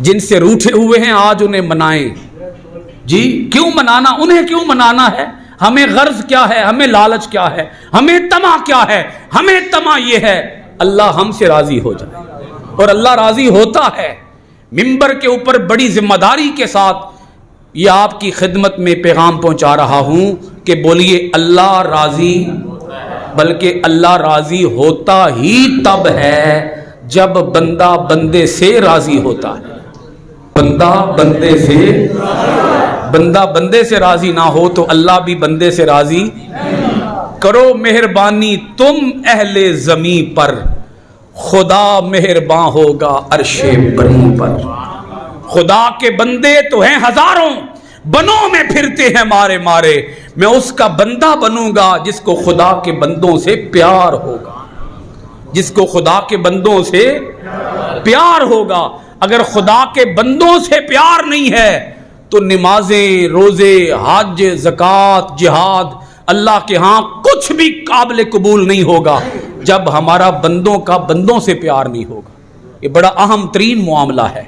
جن سے روٹھے ہوئے ہیں آج انہیں منائیں. جی کیوں منانا, انہیں کیوں منانا ہے؟ ہمیں غرض کیا ہے, ہمیں لالچ کیا ہے, ہمیں طمع کیا ہے؟ ہمیں طمع یہ ہے اللہ ہم سے راضی ہو جائے, اور اللہ راضی ہوتا ہے. منبر کے اوپر بڑی ذمہ داری کے ساتھ یہ آپ کی خدمت میں پیغام پہنچا رہا ہوں کہ بولیے اللہ راضی, بلکہ اللہ راضی ہوتا ہی تب ہے جب بندہ بندے سے راضی ہوتا ہے. بندہ بندے سے راضی نہ ہو تو اللہ بھی بندے سے راضی. کرو مہربانی تم اہل زمین پر, خدا مہربان ہوگا عرش بری پر. خدا کے بندے تو ہیں ہزاروں, بنوں میں پھرتے ہیں مارے مارے. میں اس کا بندہ بنوں گا جس کو خدا کے بندوں سے پیار ہوگا, جس کو خدا کے بندوں سے پیار ہوگا. اگر خدا کے بندوں سے پیار نہیں ہے تو نمازیں, روزے, حج, زکوٰۃ, جہاد اللہ کے ہاں کچھ بھی قابل قبول نہیں ہوگا جب ہمارا بندوں کا بندوں سے پیار نہیں ہوگا. یہ بڑا اہم ترین معاملہ ہے.